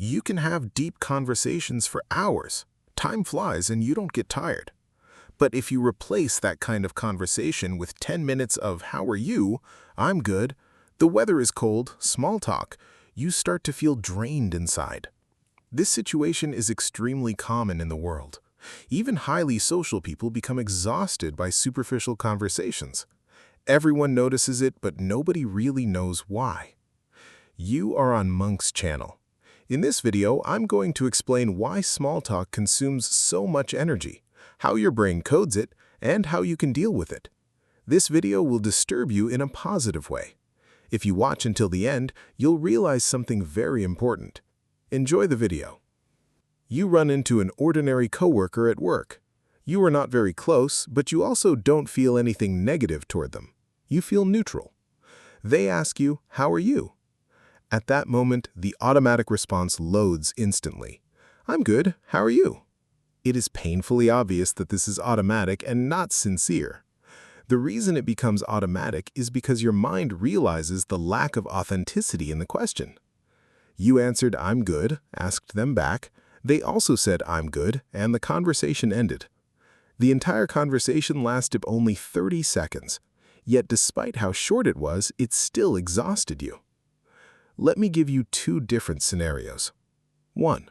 You can have deep conversations for hours. Time flies and you don't get tired. But if you replace that kind of conversation with 10 minutes of "How are you?", "I'm good," "The weather is cold," small talk, you start to feel drained inside. This situation is extremely common in the world. Even highly social people become exhausted by superficial conversations. Everyone notices it, but nobody really knows why. You are on Monk's channel. In this video, I'm going to explain why small talk consumes so much energy, how your brain codes it, and how you can deal with it. This video will disturb you in a positive way. If you watch until the end, you'll realize something very important. Enjoy the video. You run into an ordinary coworker at work. You are not very close, but you also don't feel anything negative toward them. You feel neutral. They ask you, "How are you?" At that moment, the automatic response loads instantly. "I'm good. How are you?" It is painfully obvious that this is automatic and not sincere. The reason it becomes automatic is because your mind realizes the lack of authenticity in the question. You answered, "I'm good," asked them back. They also said, "I'm good," and the conversation ended. The entire conversation lasted only 30 seconds. Yet despite how short it was, it still exhausted you. Let me give you two different scenarios. 1.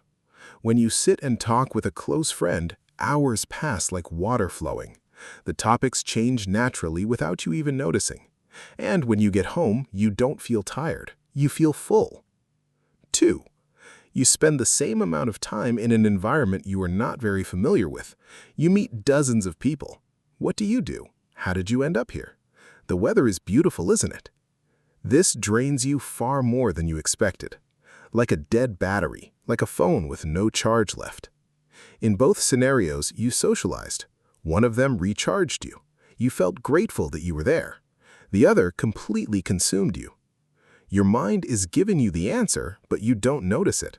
When you sit and talk with a close friend, hours pass like water flowing. The topics change naturally without you even noticing. And when you get home, you don't feel tired. You feel full. 2. You spend the same amount of time in an environment you are not very familiar with. You meet dozens of people. What do? How did you end up here? The weather is beautiful, isn't it? This drains you far more than you expected. Like a dead battery, like a phone with no charge left. In both scenarios, you socialized. One of them recharged you. You felt grateful that you were there. The other completely consumed you. Your mind is giving you the answer, but you don't notice it.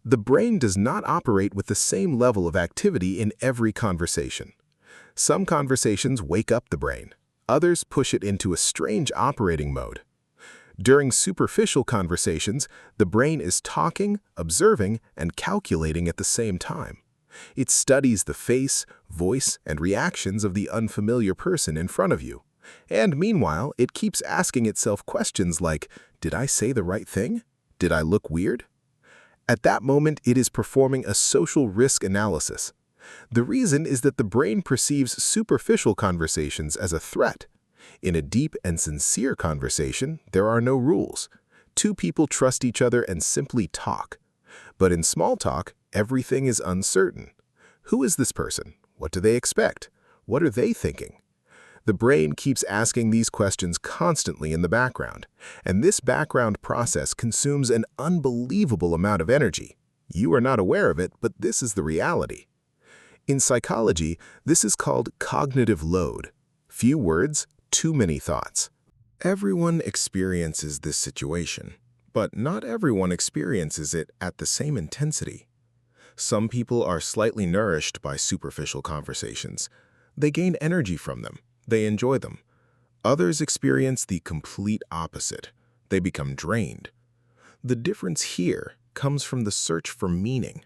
The brain does not operate with the same level of activity in every conversation. Some conversations wake up the brain. Others push it into a strange operating mode. During superficial conversations, the brain is talking, observing, and calculating at the same time. It studies the face, voice, and reactions of the unfamiliar person in front of you. And meanwhile, it keeps asking itself questions like, "Did I say the right thing? Did I look weird?" At that moment, it is performing a social risk analysis. The reason is that the brain perceives superficial conversations as a threat. In a deep and sincere conversation, there are no rules. Two people trust each other and simply talk. But in small talk, everything is uncertain. Who is this person? What do they expect? What are they thinking? The brain keeps asking these questions constantly in the background, and this background process consumes an unbelievable amount of energy. You are not aware of it, but this is the reality. In psychology, this is called cognitive load. Few words, too many thoughts. Everyone experiences this situation, but not everyone experiences it at the same intensity. Some people are slightly nourished by superficial conversations. They gain energy from them. They enjoy them. Others experience the complete opposite. They become drained. The difference here comes from the search for meaning.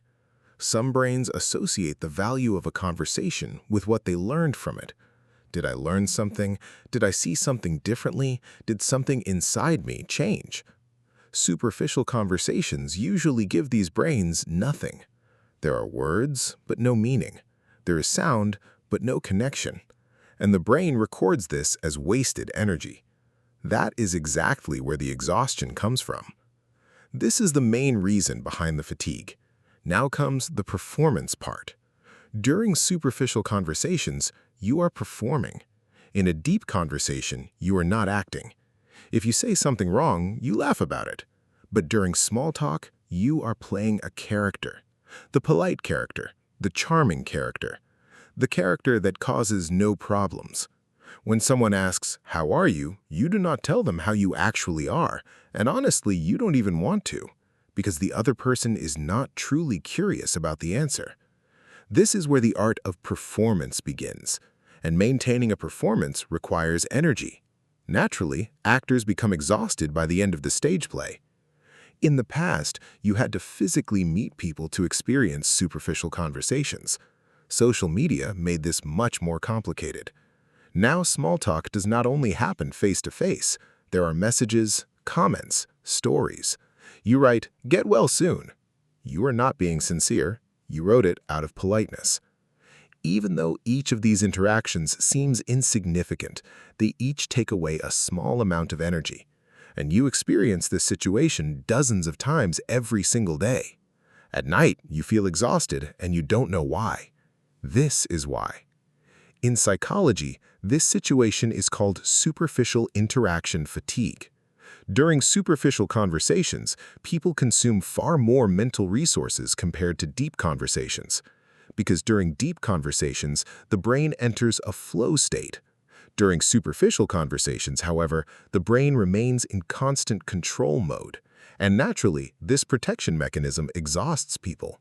Some brains associate the value of a conversation with what they learned from it. Did I learn something? Did I see something differently? Did something inside me change? Superficial conversations usually give these brains nothing. There are words, but no meaning. There is sound, but no connection. And the brain records this as wasted energy. That is exactly where the exhaustion comes from. This is the main reason behind the fatigue. Now comes the performance part. During superficial conversations, you are performing. In a deep conversation, you are not acting. If you say something wrong, you laugh about it. But during small talk, you are playing a character. The polite character, the charming character, the character that causes no problems. When someone asks, "How are you?" you do not tell them how you actually are, and honestly, you don't even want to, because the other person is not truly curious about the answer. This is where the art of performance begins, and maintaining a performance requires energy. Naturally, actors become exhausted by the end of the stage play. In the past, you had to physically meet people to experience superficial conversations. Social media made this much more complicated. Now small talk does not only happen face-to-face. There are messages, comments, stories. You write, "Get well soon." You are not being sincere. You wrote it out of politeness. Even though each of these interactions seems insignificant, they each take away a small amount of energy. And you experience this situation dozens of times every single day. At night, you feel exhausted and you don't know why. This is why. In psychology, this situation is called superficial interaction fatigue. During superficial conversations, people consume far more mental resources compared to deep conversations. Because during deep conversations, the brain enters a flow state. During superficial conversations, however, the brain remains in constant control mode, and naturally, this protection mechanism exhausts people.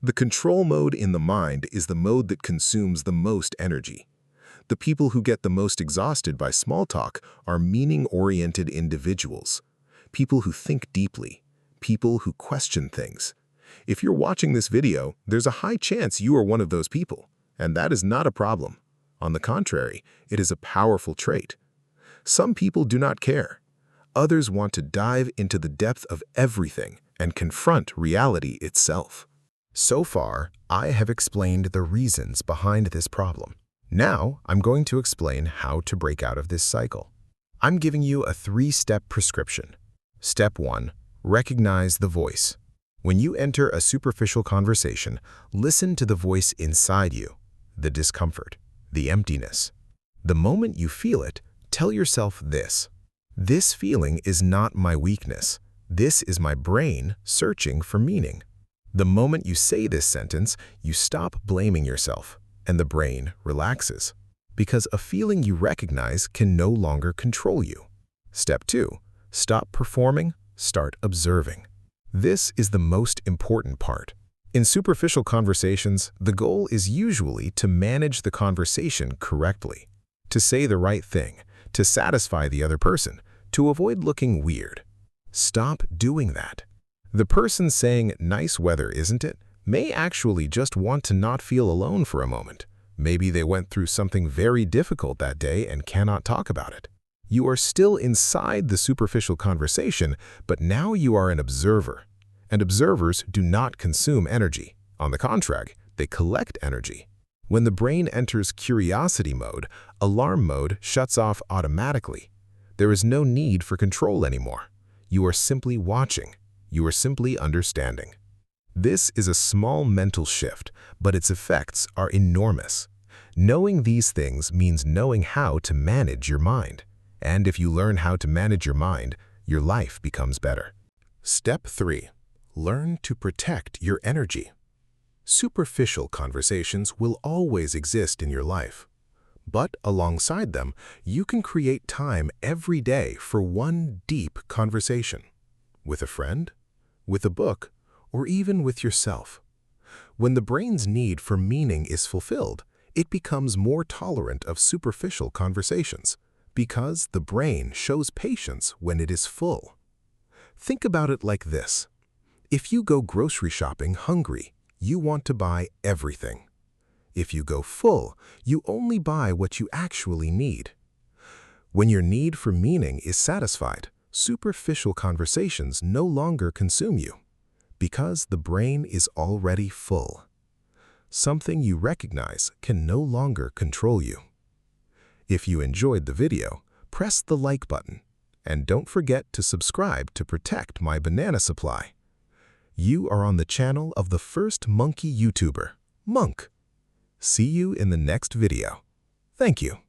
The control mode in the mind is the mode that consumes the most energy. The people who get the most exhausted by small talk are meaning-oriented individuals, people who think deeply, people who question things. If you're watching this video, there's a high chance you are one of those people, and that is not a problem. On the contrary, it is a powerful trait. Some people do not care. Others want to dive into the depth of everything and confront reality itself. So far, I have explained the reasons behind this problem. Now, I'm going to explain how to break out of this cycle. I'm giving you a 3-step prescription. Step 1. Recognize the voice. When you enter a superficial conversation, listen to the voice inside you, the discomfort, the emptiness. The moment you feel it, tell yourself this. This feeling is not my weakness. This is my brain searching for meaning. The moment you say this sentence, you stop blaming yourself, and the brain relaxes, because a feeling you recognize can no longer control you. Step 2. Stop performing, start observing. This is the most important part. In superficial conversations, the goal is usually to manage the conversation correctly, to say the right thing, to satisfy the other person, to avoid looking weird. Stop doing that. The person saying, "Nice weather, isn't it?" may actually just want to not feel alone for a moment. Maybe they went through something very difficult that day and cannot talk about it. You are still inside the superficial conversation, but now you are an observer. And observers do not consume energy. On the contrary, they collect energy. When the brain enters curiosity mode, alarm mode shuts off automatically. There is no need for control anymore. You are simply watching. You are simply understanding. This is a small mental shift, but its effects are enormous. Knowing these things means knowing how to manage your mind. And if you learn how to manage your mind, your life becomes better. Step 3. Learn to protect your energy. Superficial conversations will always exist in your life. But alongside them, you can create time every day for one deep conversation. With a friend, with a book, or even with yourself. When the brain's need for meaning is fulfilled, it becomes more tolerant of superficial conversations, because the brain shows patience when it is full. Think about it like this. If you go grocery shopping hungry, you want to buy everything. If you go full, you only buy what you actually need. When your need for meaning is satisfied, superficial conversations no longer consume you, because the brain is already full. Something you recognize can no longer control you. If you enjoyed the video, press the like button, and don't forget to subscribe to protect my banana supply. You are on the channel of the first monkey YouTuber, Monk. See you in the next video. Thank you.